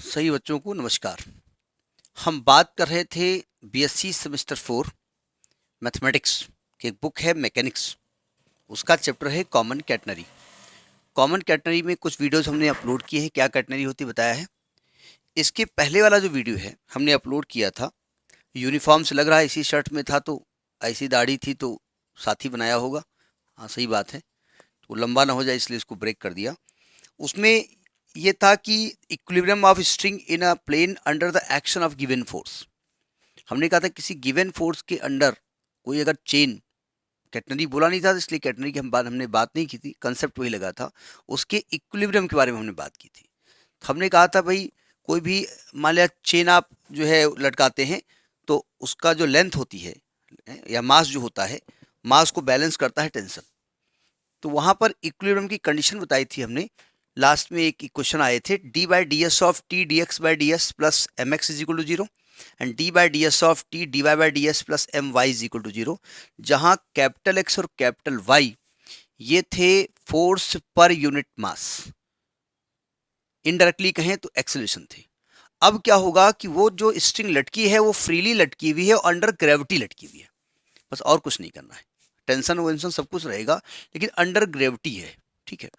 सही बच्चों को नमस्कार। हम बात कर रहे थे बीएससी सेमेस्टर 4 मैथमेटिक्स की एक बुक है मैकेनिक्स, उसका चैप्टर है कॉमन कैटनरी। कॉमन कैटनरी में कुछ वीडियोस हमने अपलोड किए हैं, क्या कैटनरी होती बताया है। इसके पहले वाला जो वीडियो है हमने अपलोड किया था, यूनिफॉर्म से लग रहा है इसी शर्ट में था, तो ऐसी दाढ़ी थी तो साथी बनाया होगा। हाँ सही बात है, तो लंबा ना हो जाए इसलिए इसको ब्रेक कर दिया। उसमें ये था कि equilibrium of string in a plane under the action of given force. हमने कहा था किसी गिवन फोर्स के अंडर कोई अगर चेन, कैटनरी बोला नहीं था इसलिए कैटनरी की हमने बात नहीं की थी, कंसेप्ट वही लगा था। उसके इक्विलिब्रियम के बारे में हमने बात की थी। हमने कहा था भाई कोई भी मान लिया चेन आप जो है लटकाते हैं तो उसका जो लेंथ होती है या मास जो होता है, मास को बैलेंस करता है टेंशन। तो वहां पर इक्विलिब्रियम की कंडीशन बताई थी हमने। लास्ट में एक इक्वेशन आए थे, d by D S of T D x by D s plus m x is equal to zero and d by D S of T d Y by D s plus m y is equal to zero, जहां capital x और capital y ये थे force per unit mass, indirectly कहें तो acceleration थे। अब क्या होगा कि वो जो स्ट्रिंग लटकी है वो फ्रीली लटकी हुई है और अंडर ग्रेविटी लटकी हुई है, बस और कुछ नहीं करना है। टेंशन वेंशन सब कुछ रहेगा लेकिन अंडर ग्रेविटी है, ठीक है।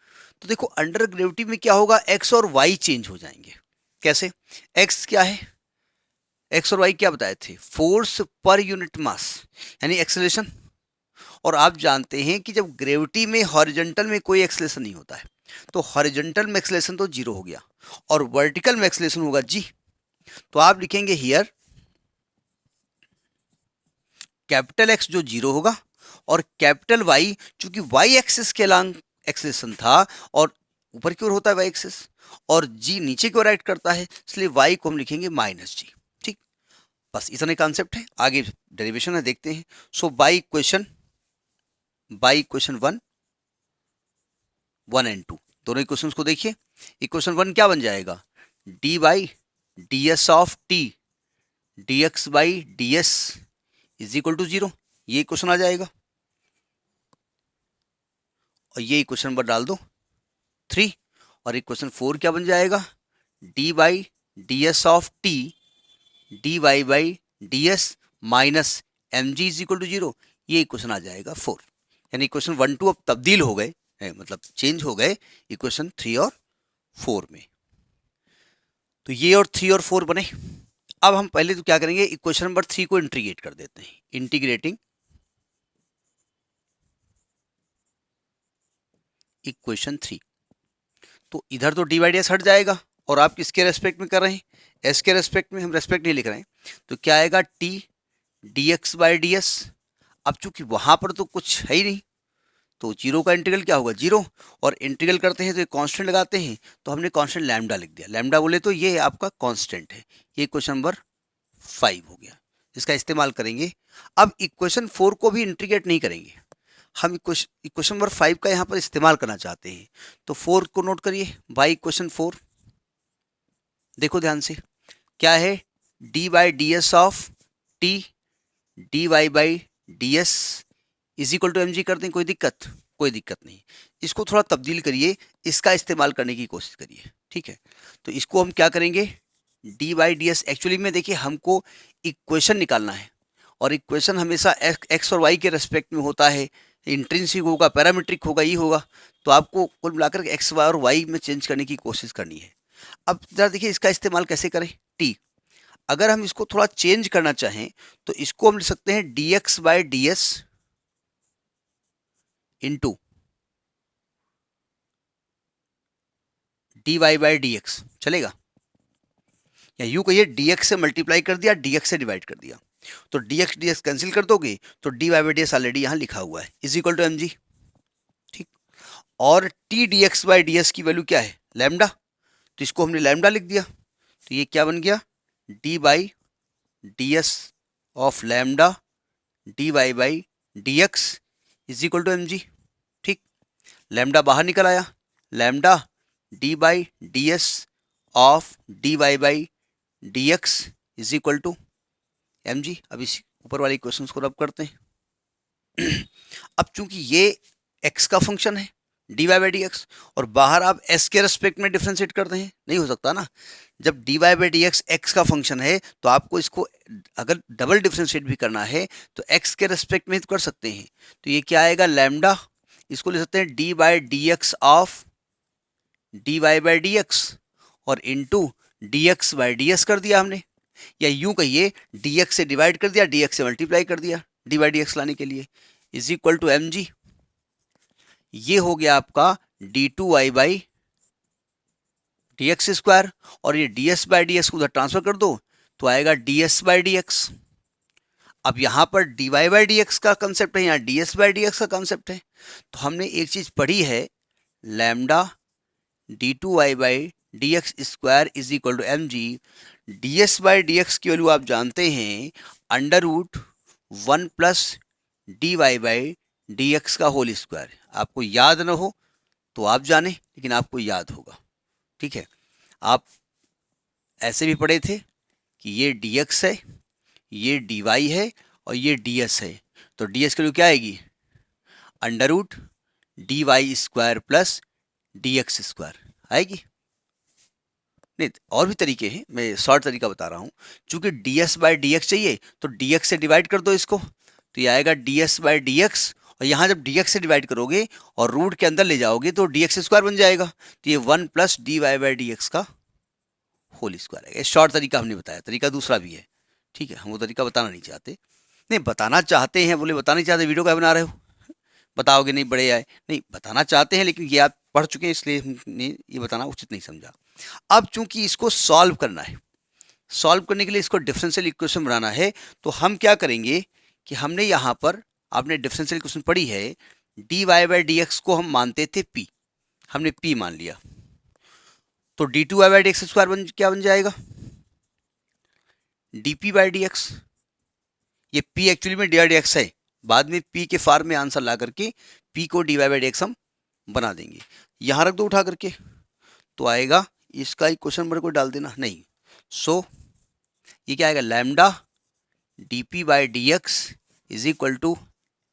तो देखो अंडर ग्रेविटी में क्या होगा, एक्स और वाई चेंज हो जाएंगे। कैसे? एक्स क्या है, एक्स और वाई क्या बताए थे, फोर्स पर यूनिट मास यानी एक्सेलरेशन। और आप जानते हैं कि जब ग्रेविटी में हॉरिजॉन्टल में कोई एक्सेलरेशन नहीं होता है, तो हॉरिजॉन्टल में एक्सेलरेशन तो जीरो हो गया और वर्टिकल में एक्सेलरेशन होगा जी। तो आप लिखेंगे हियर कैपिटल एक्स जो जीरो होगा और कैपिटल वाई, चूंकि वाई एक्सिस के अलॉन्ग एक्सेलरेशन था और ऊपर की ओर होता है वाई एक्सिस और जी नीचे की ओर राइट करता है, इसलिए वाई को हम लिखेंगे माइनस जी। ठीक, बस इतने कॉन्सेप्ट है, आगे डेरिवेशन है देखते हैं। So by equation one and two दोनों इक्वेशंस को देखिए। इक्वेशन वन क्या बन जाएगा, D by D S of T D x by D S is equal to zero, ये इक्वेशन आ जाएगा। और ये इक्वेशन नंबर डाल दो 3। और इक्वेशन 4 क्या बन जाएगा, D by D S of T d Y by D s minus m g is equal to zero, ये इक्वेशन आ जाएगा 4। यानी इक्वेशन 1 2 अब तब्दील हो गए, मतलब चेंज हो गए इक्वेशन 3 और 4 में। तो ये और 3 और 4 बने। अब हम पहले तो क्या करेंगे, इक्वेशन नंबर 3 को इंटीग्रेट कर देते हैं। इंटीग्रेटिंग इक्वेशन 3, तो इधर तो डी बाई डी एस हट जाएगा और आप किसके रेस्पेक्ट में कर रहे हैं, एस के रेस्पेक्ट में, हम रेस्पेक्ट नहीं लिख रहे हैं। तो क्या आएगा, T D x by D S. अब चूंकि वहां पर तो कुछ है ही नहीं तो जीरो का इंटीग्रल क्या होगा, जीरो। और इंटीग्रल करते हैं तो कांस्टेंट लगाते हैं, तो हमने कांस्टेंट लैम्डा लिख दिया। लैम्डा बोले तो ये आपका कांस्टेंट है। ये क्वेश्चन नंबर 5 हो गया, इसका इस्तेमाल करेंगे। अब इक्वेशन 4 को भी इंटीग्रेट नहीं करेंगे, हम इक्वेशन नंबर 5 का यहाँ पर इस्तेमाल करना चाहते हैं। तो 4 को नोट करिए, बाई इक्वेशन 4 देखो ध्यान से, क्या है, d by D S of T d Y by D S is equal to m g कर दें, कोई दिक्कत? कोई दिक्कत नहीं। इसको थोड़ा तब्दील करिए, इसका इस्तेमाल करने की कोशिश करिए, ठीक है। तो इसको हम क्या करेंगे, D by D S, actually में देखिए हमको इक्वेशन निकालना है और इक्वेशन हमेशा एक्स और वाई के रेस्पेक्ट में होता है, इंट्रिंसिक होगा, पैरामीट्रिक होगा, ये होगा। तो आपको कुल मिलाकर एक्स वाई और वाई में चेंज करने की कोशिश करनी है। अब जरा देखिए इसका इस्तेमाल कैसे करें, टी। अगर हम इसको थोड़ा चेंज करना चाहें तो इसको हम लिख सकते हैं d x by D s into d Y by D x, चलेगा? या यूं कहिए डी एक्स से मल्टीप्लाई कर दिया, डी एक्स से डिवाइड कर दिया, तो डी एक्स कैंसिल कर दोगे तो d Y by D s already यहाँ लिखा हुआ है, is equal to m g. ठीक, और t D x by D s की वैल्यू क्या है, लैम्डा, तो इसको हमने लैम्डा लिख दिया। तो ये क्या बन गया, d by D S of lambda d Y by D x is equal to m g. ठीक, लैम्डा बाहर निकल आया, lambda d by D S of D Y by D x is equal to m g. अब इस ऊपर वाले question को रब करते हैं। अब चूंकि ये एक्स का फंक्शन है, dy बाई डी एक्स, और बाहर आप s के रेस्पेक्ट में डिफ्रेंशिएट करते हैं, नहीं हो सकता ना। जब dy by D x x का फंक्शन है तो आपको इसको अगर डबल डिफ्रेंशिएट भी करना है तो x के रेस्पेक्ट में तो कर सकते हैं। तो ये क्या आएगा, लैम्डा, इसको ले सकते हैं D by D X of D Y by D x, और into D x by D S कर दिया हमने, या यूं कहिए डी एक्स से डिवाइड कर दिया, डी एक्स से मल्टीप्लाई कर दिया डी बाई डी एक्स लाने के लिए, is equal to m g. ये हो गया आपका d two y by D x square, और ये d s by D x को उधर ट्रांसफर कर दो तो आएगा d s by D x. अब यहाँ पर d Y by D x का कंसेप्ट है, यहाँ d s by D x का कंसेप्ट है। तो हमने एक चीज पढ़ी है, lambda d two y by D x square is equal to m g. D s by D x की वैल्यू आप जानते हैं under root 1 plus d Y by D x का होल स्क्वायर। आपको याद ना हो तो आप जाने, लेकिन आपको याद होगा, ठीक है। आप ऐसे भी पढ़े थे कि ये डी एक्स है, ये डी वाई है, और ये डी एस है। तो डी एस की वैल्यू क्या आएगी, under root d y square plus d x square आएगी। नहीं, और भी तरीके हैं, मैं शॉर्ट तरीका बता रहा हूँ। चूंकि D s by D x चाहिए तो डी एक्स से डिवाइड कर दो इसको, तो ये आएगा d s by D x, और यहाँ जब डी एक्स से डिवाइड करोगे और रूट के अंदर ले जाओगे तो डी एक्स स्क्वायर बन जाएगा। तो ये 1 plus d Y by D x का होल स्क्वायर है। ये शॉर्ट तरीका हमने बताया, तरीका दूसरा भी है, ठीक है। हम वो तरीका बताना नहीं चाहते, नहीं बताना चाहते हैं, बोले बताना नहीं चाहते वीडियो क्या बना रहे हो, बताओगे नहीं बड़े आए, नहीं बताना चाहते हैं, लेकिन ये आप पढ़ चुके हैं इसलिए हमने ये बताना उचित नहीं समझा। अब चूंकि इसको सॉल्व करना है, सॉल्व करने के लिए इसको डिफरेंशियल इक्वेशन बनाना है, तो हम क्या करेंगे कि हमने यहाँ पर, आपने डिफरेंशियल इक्वेशन पढ़ी है, d Y by D x को हम मानते थे पी, हमने पी मान लिया, तो d two y by D x square क्या बन जाएगा, d p by D x. ये पी एक्चुअली में डी बाई डी एक्स है, बाद में पी के फॉर्म में आंसर ला करके पी को d Y by D x हम बना देंगे। यहाँ रख दो उठा करके, तो आएगा इसका इक्वेशन नंबर को डाल देना, नहीं। सो ये क्या आएगा, lambda d p by D x is equal to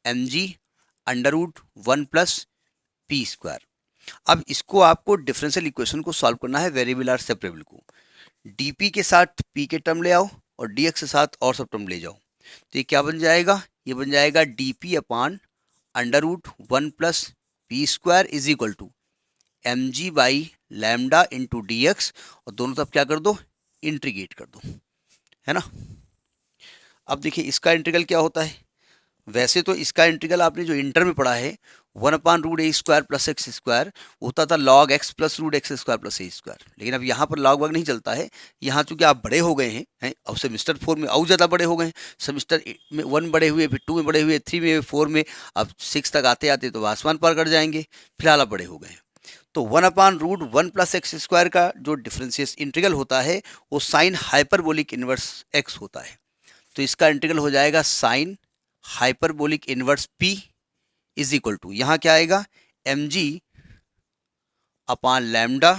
m g under root 1 plus p square. अब इसको आपको डिफरेंशियल इक्वेशन को सॉल्व करना है, वेरिएबल आर सेपरेबल को। डी पी के साथ पी के टर्म ले आओ और डी एक्स के साथ और सब टर्म ले जाओ, तो ये क्या बन जाएगा, ये बन जाएगा d p upon under root 1 plus p square is equal to m g by lambda into D x, और दोनों तरफ क्या कर दो, इंटीग्रेट कर दो, है ना। अब देखिए इसका इंटीग्रल क्या होता है, वैसे तो इसका इंटीग्रल आपने जो इंटर में पढ़ा है 1 upon root A square plus x square होता था log X plus root X square plus A square, लेकिन अब यहाँ पर लॉग वॉग नहीं चलता है। यहाँ चूंकि आप बड़े हो गए हैं अब सेमिस्टर 4 में और ज़्यादा बड़े हो गए हैं, सेमिस्टर में 1 बड़े हुए, फिर 2 में बड़े हुए, 3 में, 4 में, अब 6 तक आते आते तो आसमान पार कर जाएंगे, फिलहाल आप बड़े हो गए हैं। तो 1 upon root 1 plus x square का जो डिफरेंशियल इंटीग्रल होता है वो साइन हाइपरबोलिक इनवर्स एक्स होता है। तो इसका इंटीग्रल हो जाएगा sine hyperbolic inverse p is equal to, यहाँ क्या आएगा, एम जी अपान लैम्डा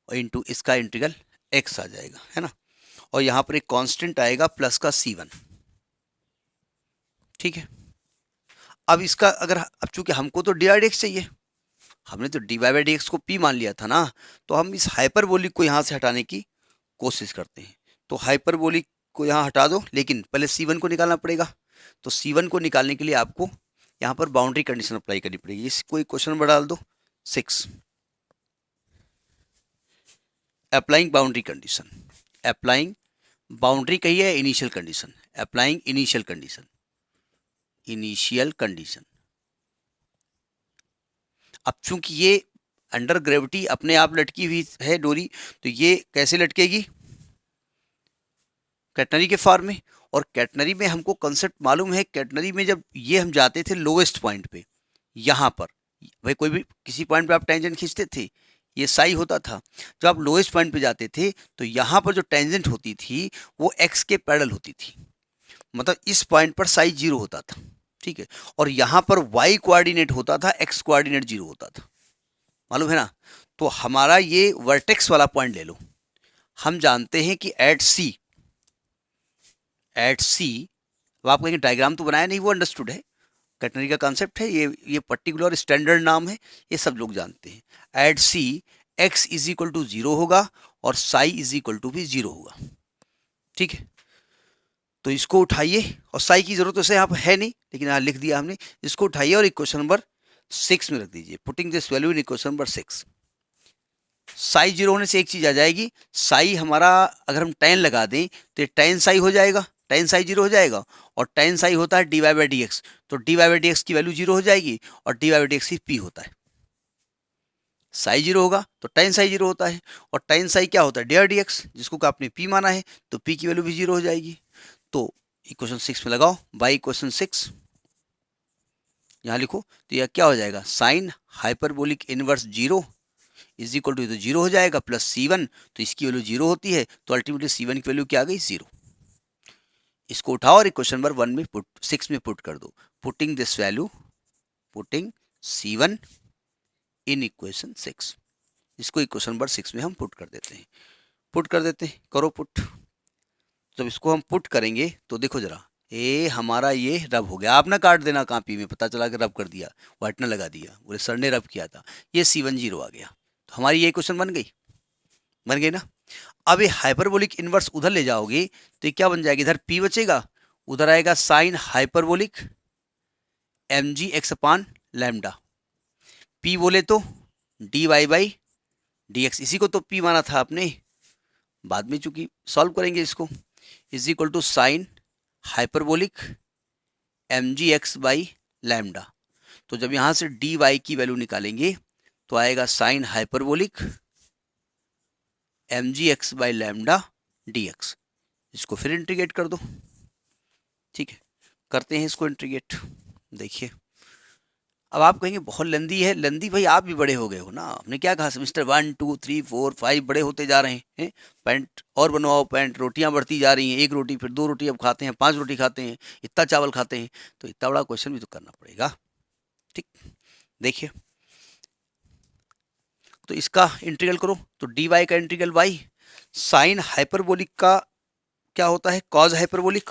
और इंटू इसका इंटीग्रल एक्स आ जाएगा, है ना। और यहाँ पर एक कांस्टेंट आएगा प्लस का C1, ठीक है। अब इसका अगर, अब चूंकि हमको तो डी एक्स चाहिए, हमने तो d Y by D x को पी मान लिया था ना, तो हम इस हाइपरबोलिक को यहाँ से हटाने की कोशिश करते हैं। तो हाइपरबोलिक को यहाँ हटा दो, लेकिन पहले C1 को निकालना पड़ेगा। तो C1 को निकालने के लिए आपको यहाँ पर बाउंड्री कंडीशन अप्लाई करनी पड़ेगी। इसको एक क्वेश्चन नंबर डाल दो 6, applying boundary condition, applying boundary कही है initial condition, applying initial condition, initial condition. अब चूंकि ये अंडर ग्रेविटी अपने आप लटकी हुई है डोरी, तो ये कैसे लटकेगी, कैटनरी के फॉर्म में। और कैटनरी में हमको कंसेप्ट मालूम है, कैटनरी में जब ये हम जाते थे लोवेस्ट पॉइंट पे, यहाँ पर भाई कोई भी किसी पॉइंट पे आप टेंजेंट खींचते थे, ये साई होता था। जब आप लोवेस्ट पॉइंट पे जाते थे तो यहाँ पर जो टेंजेंट होती थी वो एक्स के पैरेलल होती थी, मतलब इस पॉइंट पर साई 0 होता था, ठीक है। और यहाँ पर वाई कोऑर्डिनेट होता था, एक्स कोऑर्डिनेट 0 होता था, मालूम है ना। तो हमारा ये वर्टेक्स वाला पॉइंट ले लो, हम जानते हैं कि एट सी, अब आप कहेंगे डायग्राम तो बनाया नहीं, वो अंडरस्टूड है, कैटनरी का कॉन्सेप्ट है, ये पर्टिकुलर स्टैंडर्ड नाम है, ये सब लोग जानते हैं। At c x is equal to 0 होगा और साई इज इक्वल टू भी 0 होगा, ठीक है। तो इसको उठाइए, और साई की जरूरत वैसे यहाँ पर है नहीं, लेकिन यहाँ लिख दिया हमने। इसको उठाइए और इक्वेशन नंबर 6 में रख दीजिए। Putting this value in equation number 6। Sai 0 होने से एक चीज आ जाएगी, साई हमारा अगर हम tan लगा दें तो tan साई हो जाएगा, tan साई 0 हो जाएगा, और tan साई होता है dy बाई डी एक्स, तो dy बाई डी एक्स की वैल्यू 0 हो जाएगी, और dy by D x he p होता है। साई 0 होगा तो tan साई 0 होता है, और tan साई क्या होता है dy डी एक्स, जिसको कि आपने p माना है, तो p की वैल्यू भी 0 हो जाएगी। तो इक्वेशन 6 में लगाओ, बाई इक्वेशन 6 यहाँ लिखो, तो यह क्या हो जाएगा, sine hyperbolic inverse 0 is equal to, तो 0 हो जाएगा, प्लस C1, तो इसकी वैल्यू 0 होती है, तो अल्टीमेटली C1 की वैल्यू क्या आ गई, 0। इसको उठाओ और इक्वेशन नंबर 1 में पुट 6 में पुट कर दो। Putting this value, putting C1 in equation 6, इसको इक्वेशन नंबर 6 में हम पुट कर देते हैं। पुट कर देते हैं, करो पुट। जब इसको हम पुट करेंगे तो देखो जरा, ए हमारा ये रब हो गया, आप ना काट देना कॉपी में, पता चला कि रब कर दिया, व्हाइटनर लगा दिया, बोले सर ने रब किया था, ये C1 0 आ गया। तो हमारी ये क्वेश्चन बन गई ना। अब ये हाइपरबोलिक इनवर्स उधर ले जाओगे तो ये क्या बन जाएगा, इधर p बचेगा, उधर आएगा साइन हाइपरबोलिक mg x अपान लैम्डा, p बोले तो dy बाई dx, इसी को तो p माना था आपने, बाद में चूंकि सॉल्व करेंगे इसको, is equal to sine hyperbolic mg x by lambda. तो जब यहां से dy की वैल्यू निकालेंगे तो आएगा sign hyperbolic mg x by lambda dx। इसको फिर इंटीग्रेट कर दो, ठीक है, करते हैं इसको इंटीग्रेट। देखिए अब आप कहेंगे बहुत लंदी है, लंदी भाई आप भी बड़े हो गए हो ना, हमने क्या कहा सेमेस्टर 1 2 3 4 5 बड़े होते जा रहे हैं, पैंट और बनवाओ पैंट, रोटियां बढ़ती जा रही हैं, एक रोटी फिर 2 रोटी अब खाते हैं, 5 रोटी खाते हैं, इतना चावल खाते हैं, तो इतना बड़ा क्वेश्चन भी तो करना पड़ेगा, ठीक। देखिए तो इसका इंटीग्रल करो, तो डी वाई का इंटीग्रल वाई, साइन हाइपरबोलिक का क्या होता है, कॉज हाइपरबोलिक,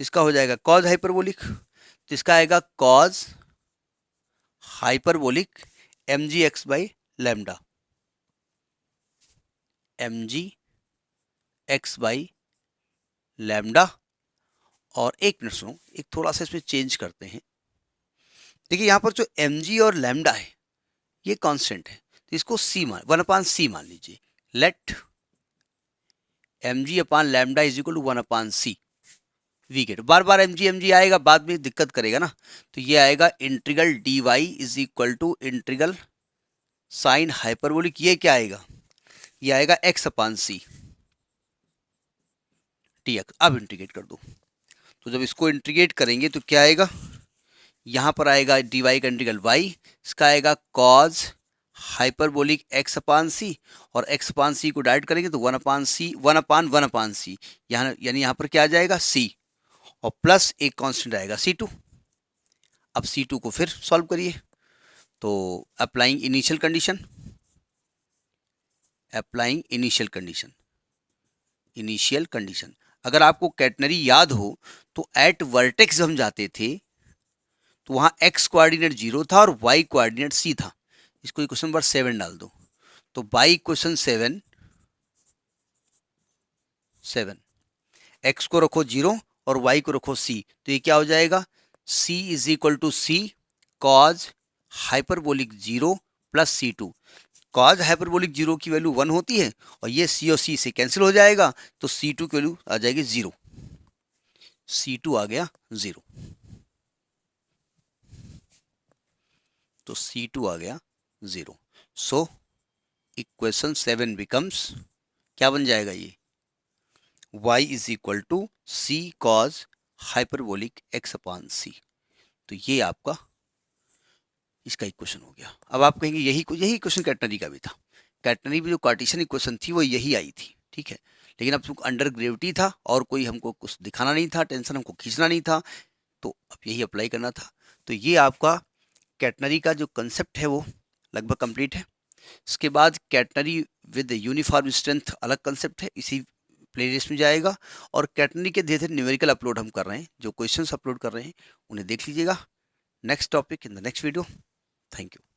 इसका हो जाएगा कॉज हाइपरबोलिक, तो इसका आएगा cos hyperbolic mg x by lambda, mg x by lambda. और एक मिनट सुनो, एक थोड़ा सा इसमें चेंज करते हैं। देखिए यहाँ पर जो mg और लैम्डा है ये कांस्टेंट है, तो इसको c मान 1/c मान लीजिए। Let mg upon lambda is equal to 1/c। We get, बार बार mg आएगा बाद में दिक्कत करेगा ना, तो ये आएगा integral dy is equal to integral sine hyperbolic, ये क्या आएगा, ये आएगा x/c dx। अब इंटीग्रेट कर दो, तो जब इसको इंटीग्रेट करेंगे तो क्या आएगा, यहां पर आएगा dy का इंटीग्रल y, इसका आएगा cos हाइपरबोलिक x/c, और x/c को डाइट करेंगे तो 1/1/c, यहाँ यानी यहाँ पर क्या आ जाएगा c, और प्लस एक कांस्टेंट आएगा C2। अब C2 को फिर सॉल्व करिए, तो applying initial condition, initial condition, अगर आपको कैटनरी याद हो तो एट वर्टेक्स हम जाते थे तो वहां x कोऑर्डिनेट 0 था और y कोऑर्डिनेट c था। इसको इक्वेशन नंबर 7 डाल दो, तो बाई इक्वेशन 7 x को रखो 0 और y को रखो c, तो ये क्या हो जाएगा, c is equal to c cos hyperbolic 0 plus C2। Cos hyperbolic 0 की वैल्यू 1 होती है, और ये c और c से कैंसिल हो जाएगा, तो C2 की वैल्यू आ जाएगी 0, C2 आ गया 0, तो C2 आ गया 0। सो इक्वेशन 7 बिकम्स, क्या बन जाएगा ये, y is equal to c cos hyperbolic x/c। तो ये आपका इसका इक्वेशन हो गया। अब आप कहेंगे यही इक्वेशन कैटनरी का भी था, कैटनरी में जो कार्टेशियन इक्वेशन थी वो यही आई थी, ठीक है, लेकिन अब अंडर ग्रेविटी था और कोई हमको कुछ दिखाना नहीं था, टेंशन हमको खींचना नहीं था, तो अब यही अप्लाई करना था। तो ये आपका कैटनरी का जो कंसेप्ट है वो लगभग कंप्लीट है। इसके बाद कैटनरी विद यूनिफॉर्म स्ट्रेंथ अलग कंसेप्ट है, इसी प्लेलिस्ट में जाएगा, और कैटनरी के धीरे धीरे न्यूमेरिकल अपलोड हम कर रहे हैं, जो क्वेश्चंस अपलोड कर रहे हैं उन्हें देख लीजिएगा। next topic in the next video. Thank you.